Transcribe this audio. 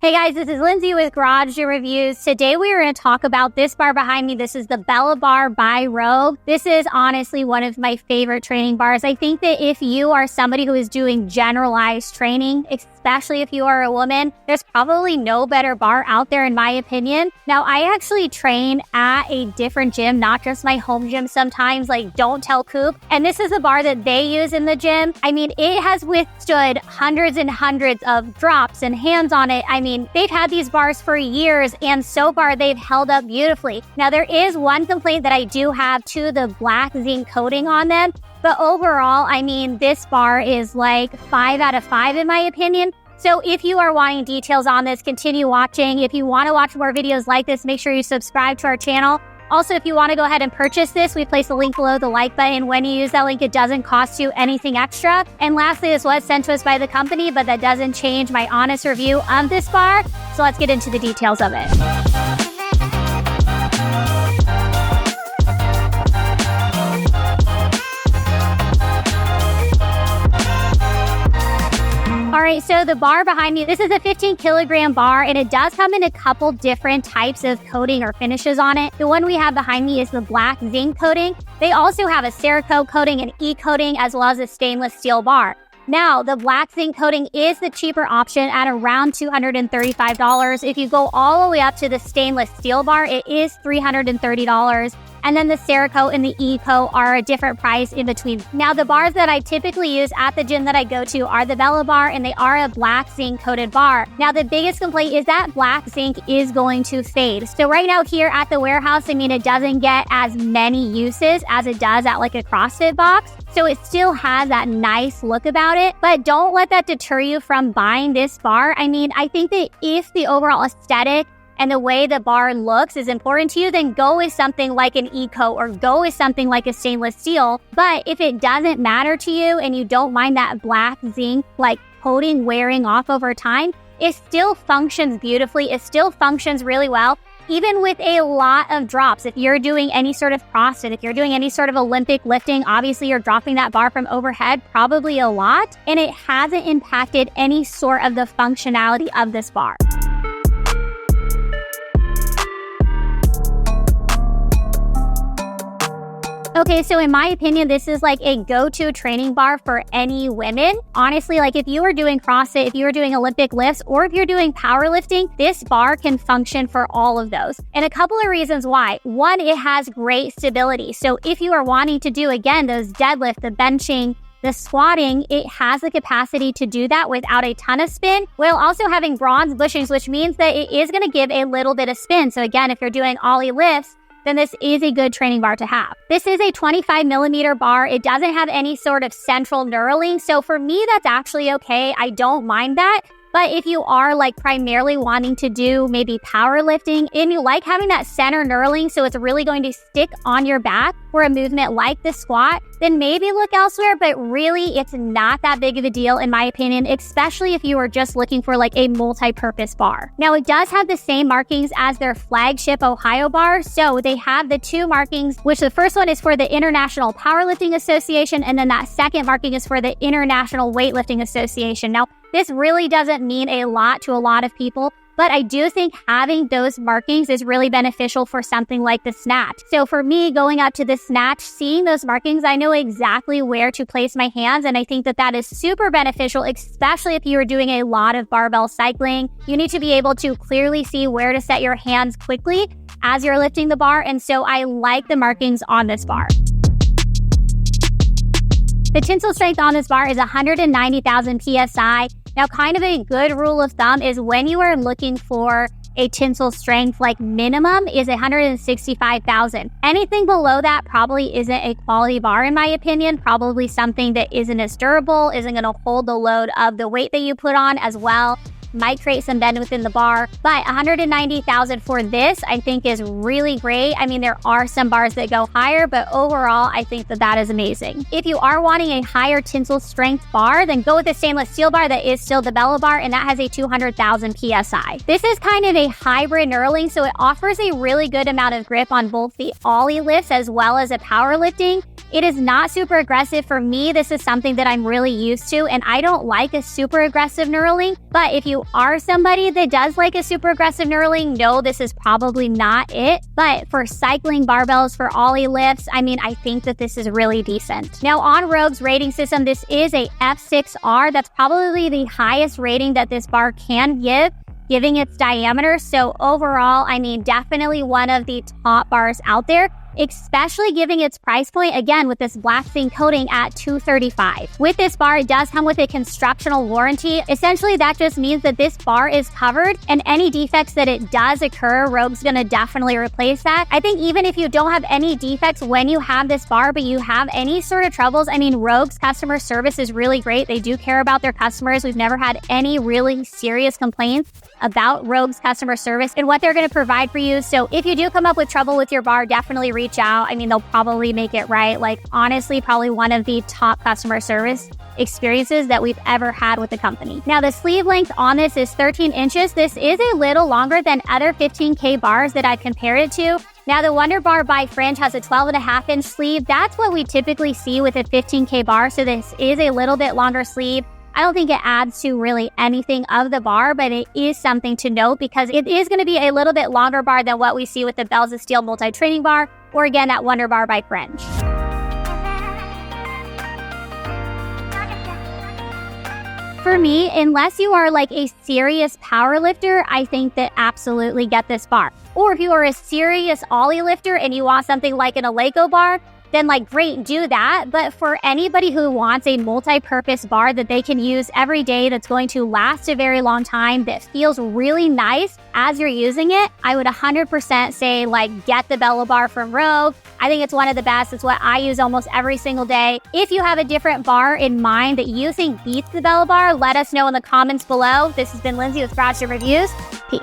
Hey guys, this is Lindsay with Garage Gym Reviews. Today we are going to talk about this bar behind me. This is the Bella Bar by Rogue. This is honestly one of my favorite training bars. I think that if you are somebody who is doing generalized training, especially if you are a woman, there's probably no better bar out there in my opinion. Now, I actually train at a different gym, not just my home gym sometimes, like Don't Tell Coop. And this is a bar that they use in the gym. I mean, it has withstood hundreds and hundreds of drops and hands on it. I mean, they've had these bars for years, and so far they've held up beautifully. Now, there is one complaint that I do have to the black zinc coating on them, but overall, I mean, this bar is like 5 out of 5 in my opinion. So if you are wanting details on this, continue watching. If you want to watch more videos like this, make sure you subscribe to our channel. Also, if you want to go ahead and purchase this, we place a link below the like button. When you use that link, it doesn't cost you anything extra. And lastly, this was sent to us by the company, but that doesn't change my honest review of this bar. So let's get into the details of it. All right, so the bar behind me, this is a 15 kilogram bar, and it does come in a couple different types of coating or finishes on it. The one we have behind me is the black zinc coating. They also have a Cerakote coating, an E-coating, as well as a stainless steel bar. Now, the black zinc coating is the cheaper option at around $235. If you go all the way up to the stainless steel bar, it is $330. And then the Cerakote and the E-coat are a different price in between. Now, the bars that I typically use at the gym that I go to are the Bella Bar, and they are a black zinc coated bar. Now, the biggest complaint is that black zinc is going to fade. So right now here at the warehouse, I mean, it doesn't get as many uses as it does at like a CrossFit box. So it still has that nice look about it, but don't let that deter you from buying this bar. I mean, I think that if the overall aesthetic and the way the bar looks is important to you, then go with something like an E-coat or go with something like a stainless steel. But if it doesn't matter to you and you don't mind that black zinc like coating wearing off over time, it still functions beautifully. It still functions really well, even with a lot of drops. If you're doing any sort of CrossFit, if you're doing any sort of Olympic lifting, obviously you're dropping that bar from overhead probably a lot, and it hasn't impacted any sort of the functionality of this bar. Okay, so in my opinion, this is like a go-to training bar for any women. Honestly, like if you are doing CrossFit, if you are doing Olympic lifts, or if you're doing powerlifting, this bar can function for all of those. And a couple of reasons why. One, it has great stability. So if you are wanting to do, again, those deadlift, the benching, the squatting, it has the capacity to do that without a ton of spin, while also having bronze bushings, which means that it is going to give a little bit of spin. So again, if you're doing ollie lifts, then this is a good training bar to have. This is a 25 millimeter bar. It doesn't have any sort of central knurling. So for me, that's actually okay. I don't mind that. But if you are like primarily wanting to do maybe powerlifting and you like having that center knurling, so it's really going to stick on your back for a movement like the squat, then maybe look elsewhere. But really, it's not that big of a deal in my opinion, especially if you are just looking for like a multi-purpose bar. Now, it does have the same markings as their flagship Ohio bar. So they have the two markings, which the first one is for the International Powerlifting Association, and then that second marking is for the International Weightlifting Association. Now, this really doesn't mean a lot to a lot of people, but I do think having those markings is really beneficial for something like the snatch. So for me, going up to the snatch, seeing those markings, I know exactly where to place my hands, and I think that that is super beneficial, especially if you are doing a lot of barbell cycling. You need to be able to clearly see where to set your hands quickly as you're lifting the bar, and so I like the markings on this bar. The tensile strength on this bar is 190,000 PSI. Now, kind of a good rule of thumb is when you are looking for a tensile strength, like minimum is 165,000. Anything below that probably isn't a quality bar in my opinion, probably something that isn't as durable, isn't going to hold the load of the weight that you put on as well. Might create some bend within the bar, but 190,000 for this, I think is really great. I mean, there are some bars that go higher, but overall, I think that that is amazing. If you are wanting a higher tensile strength bar, then go with the stainless steel bar that is still the Bella Bar, and that has a 200,000 PSI. This is kind of a hybrid knurling, so it offers a really good amount of grip on both the ollie lifts as well as a powerlifting. It is not super aggressive. For me, this is something that I'm really used to, and I don't like a super aggressive knurling. But if you are somebody that does like a super aggressive knurling, no, this is probably not it. But for cycling barbells, for ollie lifts, I mean, I think that this is really decent. Now, on Rogue's rating system, this is a F6R. That's probably the highest rating that this bar can give, giving its diameter. So overall, I mean, definitely one of the top bars out there, especially giving its price point, again, with this black zinc coating at $235. With this bar, it does come with a constructional warranty. Essentially, that just means that this bar is covered, and any defects that it does occur, Rogue's gonna definitely replace that. I think even if you don't have any defects when you have this bar, but you have any sort of troubles, I mean, Rogue's customer service is really great. They do care about their customers. We've never had any really serious complaints about Rogue's customer service and what they're gonna provide for you. So if you do come up with trouble with your bar, definitely reach out. I mean, they'll probably make it right. Like, honestly, probably one of the top customer service experiences that we've ever had with the company. Now, the sleeve length on this is 13 inches. This is a little longer than other 15K bars that I've compared it to. Now, the Wonder Bar by Fringe has a 12.5-inch sleeve. That's what we typically see with a 15K bar. So this is a little bit longer sleeve. I don't think it adds to really anything of the bar, but it is something to note because it is going to be a little bit longer bar than what we see with the Bells of Steel multi-training bar, or again, that Wonder Bar by Fringe. For me, unless you are like a serious power lifter, I think that absolutely get this bar. Or if you are a serious ollie lifter and you want something like an Eleiko bar, then like great, do that. But for anybody who wants a multi-purpose bar that they can use every day, that's going to last a very long time, that feels really nice as you're using it, I would 100% say like get the Bello bar from Rogue. I think it's one of the best. It's what I use almost every single day. If you have a different bar in mind that you think beats the Bello bar, let us know in the comments below. This has been Lindsay with Garage Gym Reviews. Peace.